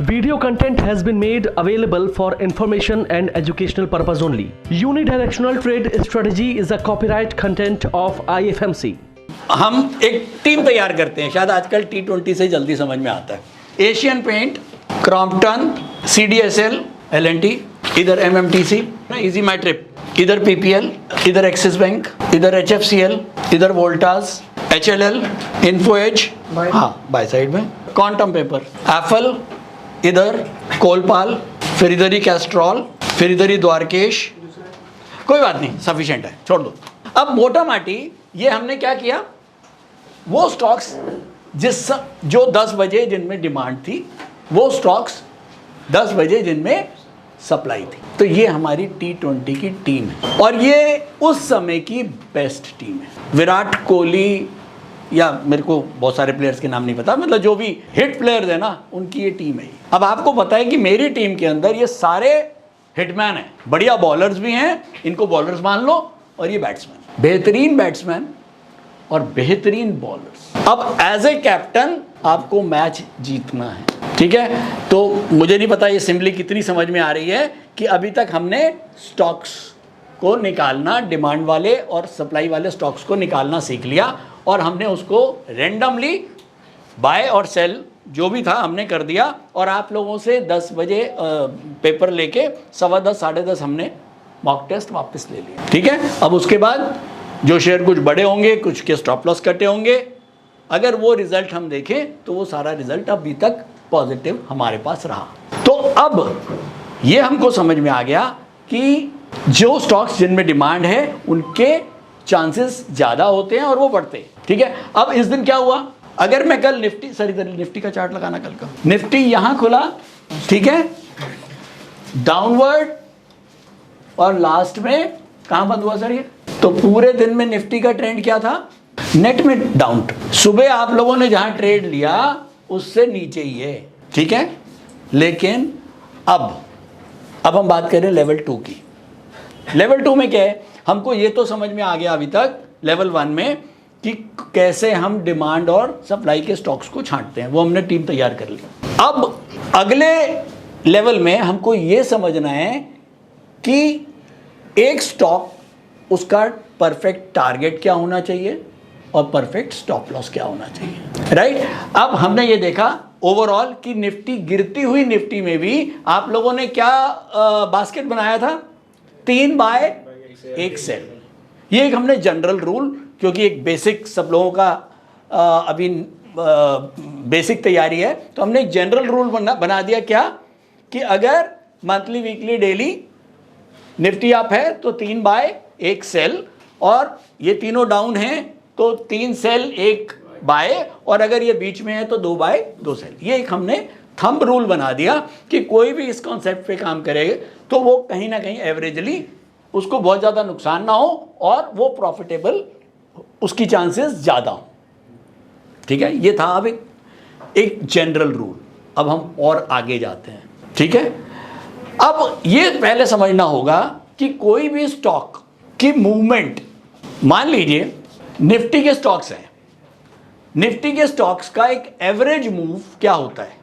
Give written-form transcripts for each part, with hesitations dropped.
Video content has been made available for information and educational purpose only. Unidirectional trade strategy is a copyright content of IFMC. हम एक team तैयार करते हैं, शायद आजकल T20 से जल्दी समझ में आता है। Asian paint, Crompton, CDSL, L&T, इधर MMTC, इजी माई ट्रिप, इधर PPL, इधर एक्सिस बैंक, इधर HFCL, इधर वोल्टास, HLL, इन्फो एज, हाँ बाय साइड में क्वांटम पेपर, एफल, इधर कोलपाल, फिर इधर ही कैस्ट्रॉल, फिर इधर ही द्वारकेश। कोई बात नहीं, सफिशिएंट है, छोड़ दो। अब मोटा माटी ये हमने क्या किया, वो स्टॉक्स जो 10 बजे जिनमें डिमांड थी, वो स्टॉक्स 10 बजे जिनमें सप्लाई थी। तो ये हमारी T20 की टीम है और ये उस समय की बेस्ट टीम है। विराट कोहली या मेरे को बहुत सारे प्लेयर्स के नाम नहीं पता, मतलब जो भी हिट प्लेयर्स है ना, उनकी ये टीम है। अब आपको पता है कि मेरी टीम के अंदर ये सारे हिटमैन हैं, बढ़िया बॉलर्स भी हैं, इनको बॉलर्स मान लो, और ये बैट्समैन, बेहतरीन बैट्समैन और बेहतरीन बॉलर्स। अब एज ए कैप्टन आपको मैच जीतना है, ठीक है। तो मुझे नहीं पता ये सिंपली कितनी समझ में आ रही है कि अभी तक हमने स्टॉक्स को निकालना, डिमांड वाले और सप्लाई वाले स्टॉक्स को निकालना सीख लिया और हमने उसको रेंडमली बाय और सेल जो भी था हमने कर दिया। और आप लोगों से 10 बजे पेपर लेके 10:15 साढ़े 10 हमने मॉक टेस्ट वापस ले लिया, ठीक है। अब उसके बाद जो शेयर कुछ बड़े होंगे, कुछ के स्टॉप लॉस कटे होंगे, अगर वो रिजल्ट हम देखें तो वो सारा रिजल्ट अभी तक पॉजिटिव हमारे पास रहा। तो अब ये हमको समझ में आ गया कि जो स्टॉक्स जिनमें डिमांड है उनके चांसेस ज़्यादा होते हैं और वो बढ़ते हैं, ठीक है। अब इस दिन क्या हुआ, अगर मैं कल निफ्टी, सर इधर निफ्टी का चार्ट लगाना, कल का निफ्टी यहां खुला, ठीक है, डाउनवर्ड, और लास्ट में कहां बंद हुआ सर ये, तो पूरे दिन में निफ्टी का ट्रेंड क्या था, नेट में डाउन। सुबह आप लोगों ने जहां ट्रेड लिया उससे नीचे ही है, ठीक है। लेकिन अब हम बात करें लेवल 2 की। लेवल 2 में क्या है, हमको ये तो समझ में आ गया अभी तक लेवल 1 में कि कैसे हम डिमांड और सप्लाई के स्टॉक्स को छांटते हैं, वो हमने टीम तैयार कर ली। अब अगले लेवल में हमको ये समझना है कि एक स्टॉक, उसका परफेक्ट टारगेट क्या होना चाहिए और परफेक्ट स्टॉप लॉस क्या होना चाहिए, राइट। अब हमने ये देखा ओवरऑल कि निफ्टी, गिरती हुई निफ्टी में भी आप लोगों ने क्या बास्केट बनाया था, 3 बाय 1 सेल। ये एक हमने जनरल रूल, क्योंकि एक बेसिक सब लोगों का अभी बेसिक तैयारी है, तो हमने एक जनरल रूल बना दिया क्या, कि अगर monthly, weekly, daily Nifty up है तो 3 बाय 1 सेल, और ये तीनों डाउन हैं तो 3 सेल 1 बाय, और अगर ये बीच में है तो 2 बाय 2 सेल। ये एक हमने थंब रूल बना दिया कि कोई भी इस कॉन्सेप्ट पे काम करेगा तो वो कहीं ना कहीं एवरेजली उसको बहुत ज़्यादा नुकसान ना हो और वो प्रॉफिटेबल, उसकी चांसेस ज़्यादा हो, ठीक है। ये था अब एक जनरल रूल। अब हम और आगे जाते हैं, ठीक है। अब ये पहले समझना होगा कि कोई भी स्टॉक की मूवमेंट, मान लीजिए निफ्टी के स्टॉक्स हैं, निफ्टी के स्टॉक्स का एक एवरेज मूव क्या होता है,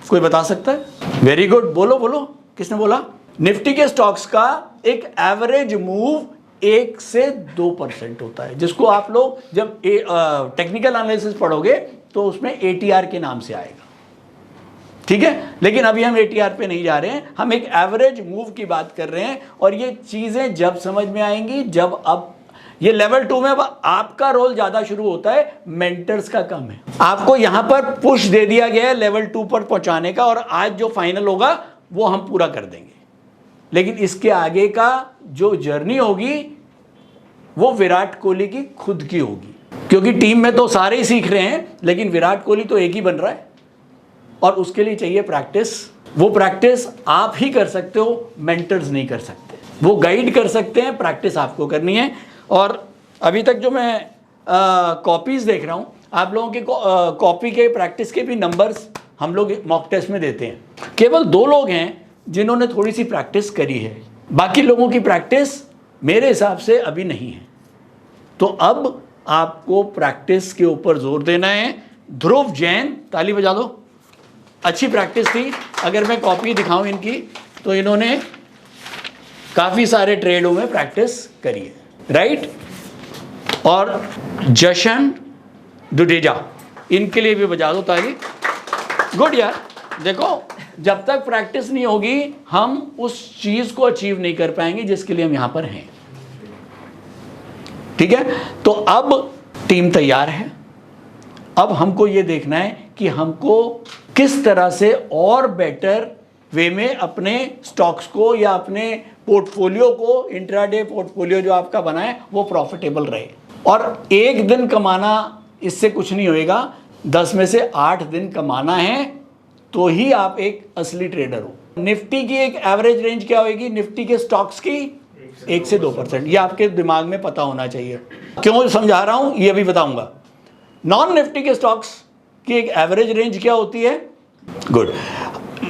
कोई बता सकता है? वेरी गुड, बोलो बोलो, किसने बोला? निफ्टी के स्टॉक्स का एक एवरेज मूव 1 से 2% होता है, जिसको आप लोग जब टेक्निकल एनालिसिस पढ़ोगे तो उसमें ATR के नाम से आएगा, ठीक है। लेकिन अभी हम ATR पे नहीं जा रहे हैं, हम एक एवरेज मूव की बात कर रहे हैं। और ये चीजें जब समझ में आएंगी, जब अब ये लेवल 2 में अब आपका रोल ज्यादा शुरू होता है, मेंटर्स का कम है। आपको यहां पर पुश दे दिया गया है लेवल 2 पर पहुंचाने का, और आज जो फाइनल होगा वो हम पूरा कर देंगे। लेकिन इसके आगे का जो जर्नी होगी वो विराट कोहली की खुद की होगी, क्योंकि टीम में तो सारे ही सीख रहे हैं, लेकिन विराट कोहली तो एक ही बन रहा है और उसके लिए चाहिए प्रैक्टिस। वो प्रैक्टिस आप ही कर सकते हो, मेंटर्स नहीं कर सकते। वो गाइड कर सकते हैं, प्रैक्टिस आपको करनी है। और अभी तक जो मैं कॉपीज़ देख रहा हूँ, आप लोगों के कॉपी के प्रैक्टिस के भी नंबर्स हम लोग मॉक टेस्ट में देते हैं। केवल 2 लोग हैं जिन्होंने थोड़ी सी प्रैक्टिस करी है, बाकी लोगों की प्रैक्टिस मेरे हिसाब से अभी नहीं है। तो अब आपको प्रैक्टिस के ऊपर जोर देना है। ध्रुव जैन, ताली बजा दो। अच्छी प्रैक्टिस थी। अगर मैं कॉपी दिखाऊं इनकी तो इन्होंने काफ़ी सारे ट्रेडों में प्रैक्टिस करी है, राइट। और जशन दुडेजा, इनके लिए भी बजा दो ताली। गुड यार। देखो, जब तक प्रैक्टिस नहीं होगी हम उस चीज़ को अचीव नहीं कर पाएंगे जिसके लिए हम यहाँ पर हैं, ठीक है। तो अब टीम तैयार है। अब हमको ये देखना है कि हमको किस तरह से और बेटर वे में अपने स्टॉक्स को या अपने पोर्टफोलियो को, इंट्राडे पोर्टफोलियो जो आपका बना है वो प्रॉफिटेबल रहे। और एक दिन कमाना इससे कुछ नहीं होएगा, 10 में से 8 दिन कमाना है तो ही आप एक असली ट्रेडर हो। निफ्टी की एक एवरेज रेंज क्या होगी निफ्टी के स्टॉक्स की? 1 से 2%। ये आपके दिमाग में पता होना चाहिए। क्यों समझा रहा हूं ये भी बताऊंगा। नॉन निफ्टी के स्टॉक्स की एक एवरेज रेंज क्या होती है? गुड।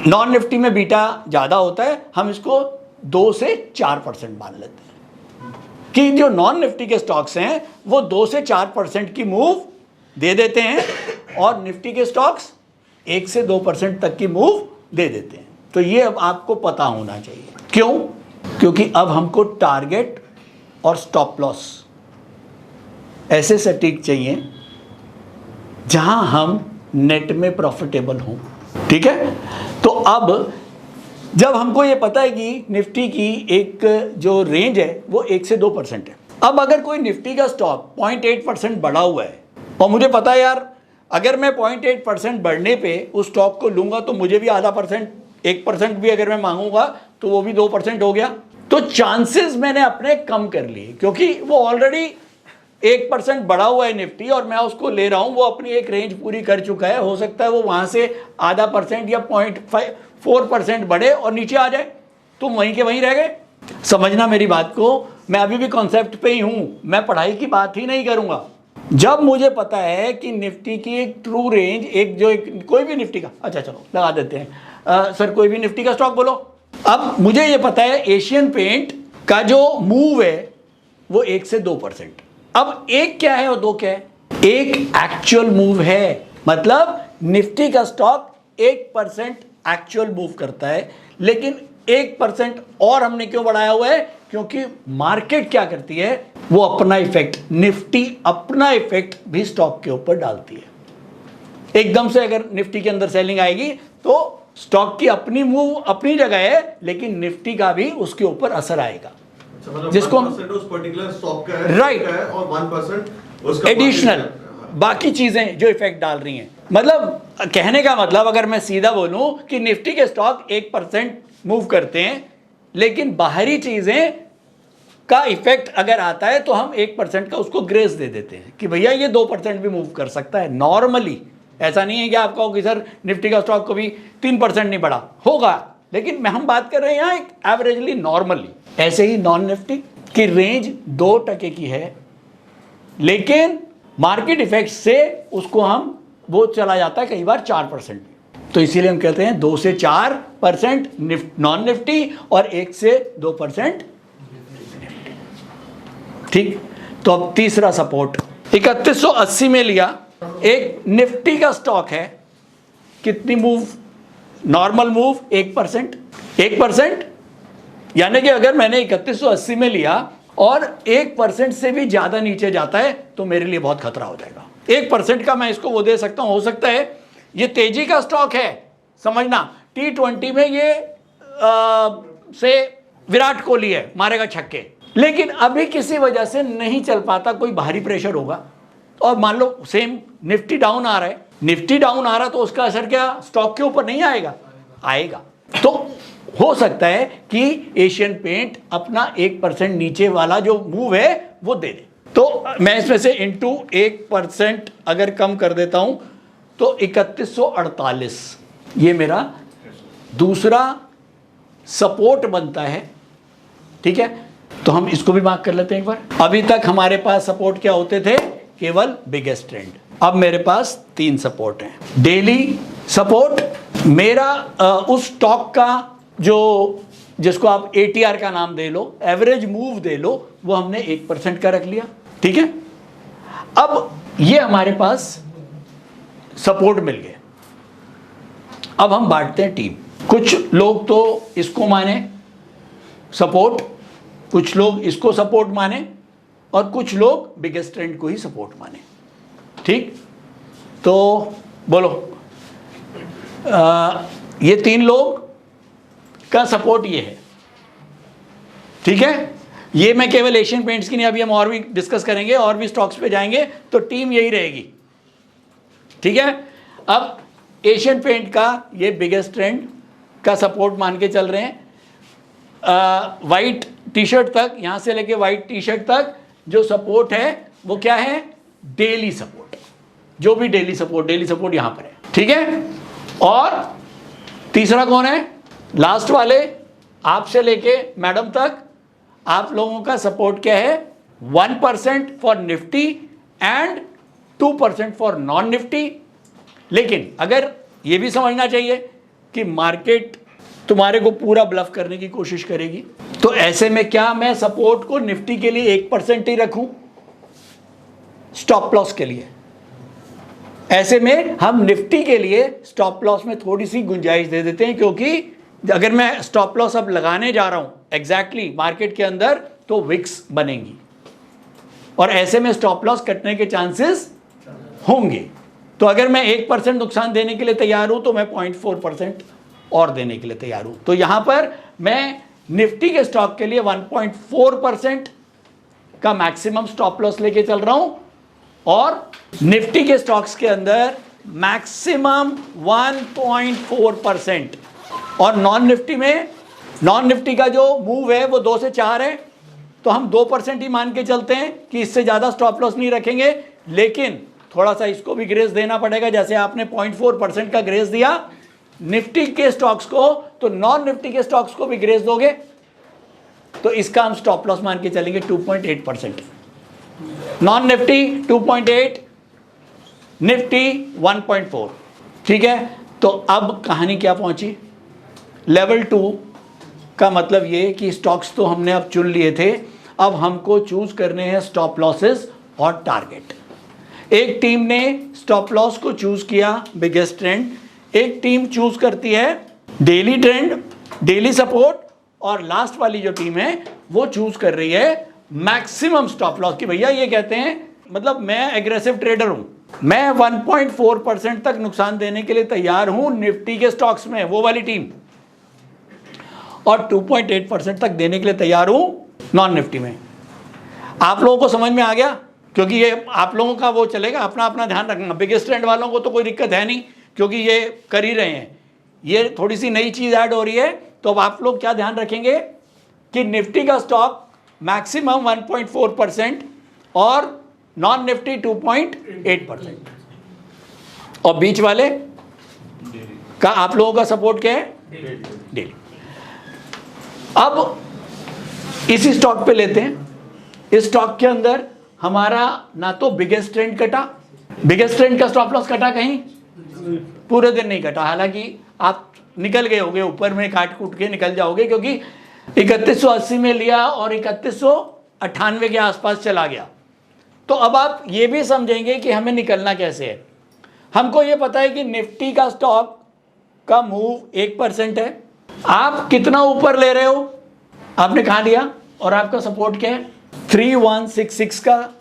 नॉन निफ्टी में बीटा ज़्यादा होता है, हम इसको 2 से 4% मान लेते हैं कि जो नॉन निफ्टी के स्टॉक्स हैं वो 2 से 4% की मूव दे देते हैं और निफ्टी के स्टॉक्स 1 से 2% तक की मूव दे देते हैं। तो ये अब आपको पता होना चाहिए। क्यों? क्योंकि अब हमको टारगेट और स्टॉप लॉस ऐसे सटीक चाहिए जहां हम नेट में प्रॉफिटेबल हों, ठीक है। तो अब जब हमको ये पता है कि निफ्टी की एक जो रेंज है वो 1 से 2% है। अब अगर कोई निफ्टी का स्टॉक 0.8% बढ़ा हुआ है और मुझे पता है यार अगर मैं 0.8% बढ़ने पे उस स्टॉक को लूंगा तो मुझे भी आधा %, 1% भी अगर मैं मांगूंगा तो वो भी 2% हो गया। तो चांसेस मैंने अपने कम कर लिए क्योंकि वो ऑलरेडी 1% बढ़ा हुआ है निफ्टी और मैं उसको ले रहा हूं, वो अपनी एक रेंज पूरी कर चुका है। हो सकता है वो वहां से आधा % या 0.4% बढ़े और नीचे आ जाए, तो वहीं के वहीं रह गए। समझना मेरी बात को, मैं अभी भी कॉन्सेप्ट पे ही हूं, मैं पढ़ाई की बात ही नहीं करूंगा। जब मुझे पता है कि निफ्टी की एक ट्रू रेंज, कोई भी निफ्टी का, अच्छा चलो लगा देते हैं सर, कोई भी निफ्टी का स्टॉक बोलो। अब मुझे ये पता है एशियन पेंट का जो मूव है वो 1 से 2%। अब एक क्या है और 2 क्या है? एक एक्चुअल मूव है, मतलब निफ्टी का स्टॉक 1% एक्चुअल मूव करता है, लेकिन 1% और हमने क्यों बढ़ाया हुआ है? क्योंकि मार्केट क्या करती है, वो अपना इफेक्ट, निफ्टी अपना इफेक्ट भी स्टॉक के ऊपर डालती है। एकदम से अगर निफ्टी के अंदर सेलिंग आएगी तो स्टॉक की अपनी मूव अपनी जगह है, लेकिन निफ्टी का भी उसके ऊपर असर आएगा, जिसको हम उस पर्टिकुलर स्टॉक का है, राइट, और 1% उसका एडिशनल बाकी चीजें जो इफेक्ट डाल रही हैं। मतलब कहने का मतलब अगर मैं सीधा बोलूं कि निफ्टी के स्टॉक 1% मूव करते हैं, लेकिन बाहरी चीजें का इफेक्ट अगर आता है तो हम 1% का उसको ग्रेस दे देते हैं कि भैया ये 2% भी मूव कर सकता है नॉर्मली। ऐसा नहीं है कि आप कहो कि सर निफ्टी का स्टॉक कभी 3% नहीं बढ़ा, होगा, लेकिन हम बात कर रहे हैं यहाँ एक एवरेजली नॉर्मली। ऐसे ही नॉन निफ्टी की रेंज 2% की है, लेकिन मार्केट इफेक्ट से उसको हम वो चला जाता है कई बार 4%। तो इसीलिए हम कहते हैं 2 से 4% नॉन निफ्टी और 1 से 2% ठीक। तो अब तीसरा सपोर्ट 3180 में लिया। एक निफ्टी का स्टॉक है, कितनी मूव? Normal move 1%। 1% यानी कि अगर मैंने 3180 में लिया और 1% से भी ज्यादा नीचे जाता है तो मेरे लिए बहुत खतरा हो जाएगा। 1% का मैं इसको वो दे सकता हूं, हो सकता है ये तेजी का स्टॉक है, समझना T20 में ये से विराट कोहली है, मारेगा छक्के, लेकिन अभी किसी वजह से नहीं चल पाता, कोई बाहरी प्रेशर होगा। और मान लो सेम निफ्टी डाउन आ रहा है, निफ्टी डाउन आ रहा तो उसका असर क्या स्टॉक के ऊपर नहीं आएगा? आएगा। तो हो सकता है कि एशियन पेंट अपना 1% नीचे वाला जो मूव है वो दे दे। तो मैं इसमें से इंटू 1% अगर कम कर देता हूं तो 3148 ये मेरा दूसरा सपोर्ट बनता है, ठीक है। तो हम इसको भी मार्क कर लेते हैं एक बार। अभी तक हमारे पास सपोर्ट क्या होते थे? केवल बिगेस्ट ट्रेंड। अब मेरे पास 3 सपोर्ट हैं। डेली सपोर्ट मेरा उस स्टॉक का जो जिसको आप ATR का नाम दे लो, एवरेज मूव दे लो, वो हमने 1% का रख लिया, ठीक है। अब ये हमारे पास सपोर्ट मिल गया। अब हम बांटते हैं टीम, कुछ लोग तो इसको माने सपोर्ट, कुछ लोग इसको सपोर्ट माने और कुछ लोग बिगेस्ट ट्रेंड को ही सपोर्ट माने। ठीक, तो बोलो ये 3 लोग का सपोर्ट ये है। ठीक है, ये मैं केवल एशियन पेंट्स की नहीं, अभी हम और भी डिस्कस करेंगे और भी स्टॉक्स पे जाएंगे तो टीम यही रहेगी। ठीक है, अब एशियन पेंट का ये बिगेस्ट ट्रेंड का सपोर्ट मान के चल रहे हैं। वाइट टी शर्ट तक, यहां से लेके वाइट टी शर्ट तक जो सपोर्ट है वो क्या है? Daily support. जो भी डेली सपोर्ट यहां पर है। ठीक है, और तीसरा कौन है? लास्ट वाले आपसे लेके मैडम तक आप लोगों का सपोर्ट क्या है? 1% for Nifty and 2% for non Nifty. लेकिन अगर ये भी समझना चाहिए कि मार्केट तुम्हारे को पूरा ब्लफ करने की कोशिश करेगी, तो ऐसे में क्या मैं सपोर्ट को निफ्टी के लिए 1% ही रखूं स्टॉप लॉस के लिए? ऐसे में हम निफ्टी के लिए स्टॉप लॉस में थोड़ी सी गुंजाइश दे देते हैं, क्योंकि अगर मैं स्टॉप लॉस अब लगाने जा रहा हूं एग्जैक्टली मार्केट के अंदर, तो विक्स बनेंगी और ऐसे में स्टॉप लॉस कटने के चांसेस होंगे। तो अगर मैं 1% नुकसान देने के लिए तैयार हूं तो मैं 0.4% और देने के लिए तैयार हूं। तो यहां पर मैं निफ्टी के स्टॉक के लिए 1.4% का मैक्सिमम स्टॉप लॉस लेके चल रहा हूं और निफ्टी के स्टॉक्स के अंदर मैक्सिमम 1.4%। और नॉन निफ्टी में, नॉन निफ्टी का जो मूव है वो 2 से 4 है, तो हम 2% ही मान के चलते हैं कि इससे ज़्यादा स्टॉप लॉस नहीं रखेंगे। लेकिन थोड़ा सा इसको भी ग्रेस देना पड़ेगा, जैसे आपने 0.4% का ग्रेस दिया निफ्टी के स्टॉक्स को, तो नॉन निफ्टी के स्टॉक्स को भी ग्रेस दोगे, तो इसका हम स्टॉप लॉस मान के चलेंगे 2.8%। Non Nifty 2.8, Nifty 1.4। ठीक है, तो अब कहानी क्या पहुंची? लेवल 2 का मतलब ये कि स्टॉक्स तो हमने अब चुन लिए थे, अब हमको चूज करने हैं स्टॉप लॉसेस और टारगेट। एक टीम ने स्टॉप लॉस को चूज किया बिगेस्ट ट्रेंड, एक टीम चूज करती है डेली ट्रेंड, डेली सपोर्ट, और लास्ट वाली जो टीम है वो चूज कर रही है मैक्सिमम स्टॉप लॉस। कि भैया ये कहते हैं, मतलब मैं एग्रेसिव ट्रेडर हूं, मैं 1.4% तक नुकसान देने के लिए तैयार हूं निफ्टी के स्टॉक्स में, वो वाली टीम, और 2.8% तक देने के लिए तैयार हूं नॉन निफ्टी में। आप लोगों को समझ में आ गया? क्योंकि ये आप लोगों का वो चलेगा, अपना अपना ध्यान रखना। बिगेस्ट ट्रेंड वालों को तो कोई दिक्कत है नहीं, क्योंकि ये कर ही रहे हैं। ये थोड़ी सी नई चीज ऐड हो रही है, तो अब आप लोग क्या ध्यान रखेंगे कि निफ्टी का स्टॉक मैक्सिमम 1.4% और नॉन निफ्टी 2.8%, और बीच वाले का आप लोगों का सपोर्ट क्या है? डेली। अब इसी स्टॉक पे लेते हैं। इस स्टॉक के अंदर हमारा ना तो बिगेस्ट ट्रेंड कटा, बिगेस्ट ट्रेंड का स्टॉप लॉस कटा कहीं, पूरे दिन नहीं कटा। हालांकि आप निकल गए होंगे, ऊपर में काट कूट के निकल जाओगे, क्योंकि 3180 में लिया और 3198 के आसपास चला गया। तो अब आप ये भी समझेंगे कि हमें निकलना कैसे है। हमको ये पता है कि निफ्टी का स्टॉक का मूव 1% है। आप कितना ऊपर ले रहे हो, आपने कहा लिया, और आपका सपोर्ट क्या है? 3166 का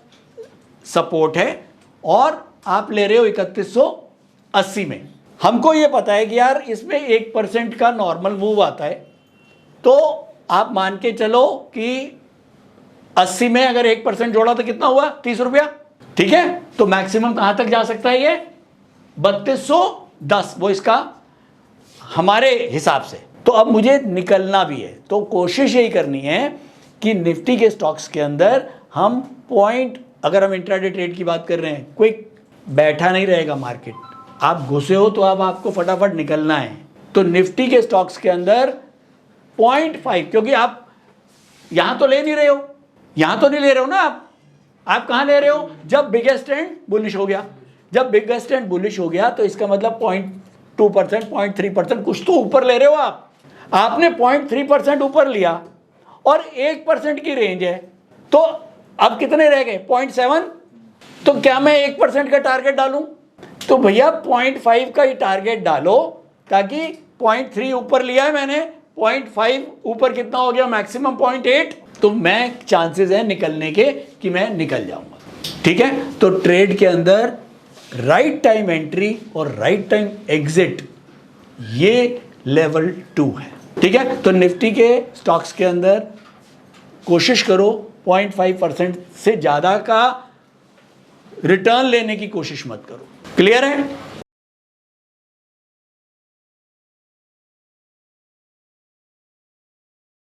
सपोर्ट है और आप ले रहे हो 3180 में। हमको ये पता है कि यार इसमें 1% का नॉर्मल मूव आता है, तो आप मान के चलो कि 80 में अगर 1% जोड़ा तो कितना हुआ? 30 रुपया। ठीक है, तो मैक्सिमम कहां तक जा सकता है ये? 3210, वो इसका हमारे हिसाब से। तो अब मुझे निकलना भी है, तो कोशिश यही करनी है कि निफ्टी के स्टॉक्स के अंदर हम पॉइंट, अगर हम इंट्राडे ट्रेड की बात कर रहे हैं, क्विक बैठा नहीं रहेगा मार्केट। आप घुसे हो तो अब आपको फटाफट निकलना है। तो निफ्टी के स्टॉक्स के अंदर 0.5, क्योंकि आप यहां तो ले नहीं रहे हो, यहां तो नहीं ले रहे हो ना आप कहां ले रहे हो? जब बिगेस्ट ट्रेंड बुलिश हो गया। जब बिगेस्ट ट्रेंड बुलिश हो गया तो इसका मतलब 0.2%, 0.3% कुछ तो ऊपर ले रहे हो आप। आपने 0.3% ऊपर लिया और 1% की रेंज है, तो अब कितने रह गए? 0.7। तो क्या मैं 1% का टारगेट डालूं? तो भैया 0.5 का ही टारगेट डालो, ताकि 0.3 ऊपर लिया है मैंने, 0.5 ऊपर कितना हो गया, मैक्सिमम 0.8, तो मैं चांसेस है निकलने के कि मैं निकल जाऊंगा। ठीक है, तो ट्रेड के अंदर राइट टाइम एंट्री और राइट टाइम एग्जिट ये लेवल 2 है। ठीक है, तो निफ्टी के स्टॉक्स के अंदर कोशिश करो 0.5% से ज्यादा का रिटर्न लेने की कोशिश मत करो। क्लियर है?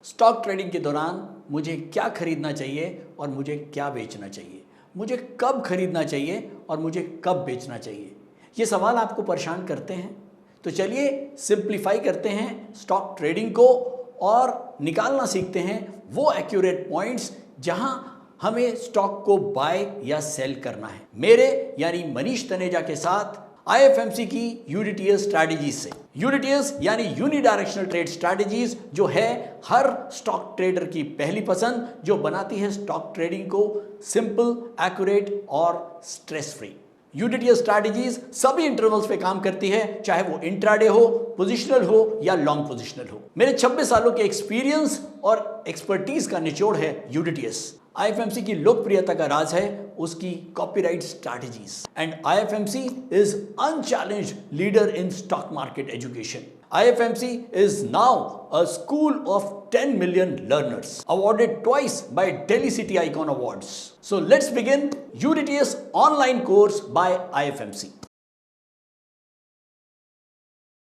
स्टॉक ट्रेडिंग के दौरान मुझे क्या खरीदना चाहिए और मुझे क्या बेचना चाहिए, मुझे कब खरीदना चाहिए और मुझे कब बेचना चाहिए, ये सवाल आपको परेशान करते हैं। तो चलिए सिंप्लीफाई करते हैं स्टॉक ट्रेडिंग को और निकालना सीखते हैं वो एक्यूरेट पॉइंट्स जहां हमें स्टॉक को बाय या सेल करना है। मेरे यानी मनीष तनेजा के साथ IFMC की यूडीटीएस स्ट्रैटेजीज से। यूडीटीएस यानी यूनिडायरेक्शनल ट्रेड स्ट्रैटेजीज, जो है हर स्टॉक ट्रेडर की पहली पसंद, जो बनाती है स्टॉक ट्रेडिंग को सिंपल, एक्यूरेट और स्ट्रेस फ्री। यूडीटीएस स्ट्रैटेजीज सभी इंटरवल्स पे काम करती है, चाहे वो इंट्राडे हो, पोजिशनल हो या लॉन्ग पोजिशनल हो। मेरे 26 सालों के एक्सपीरियंस और एक्सपर्टीज का निचोड़ है यूडीटीएस। IFMC की लोकप्रियता का राज है उसकी copyright strategies, and IFMC is unchallenged leader in stock market education. IFMC is now a school of 10 million learners, awarded twice by Delhi City Icon Awards. So let's begin UDTS online course by IFMC.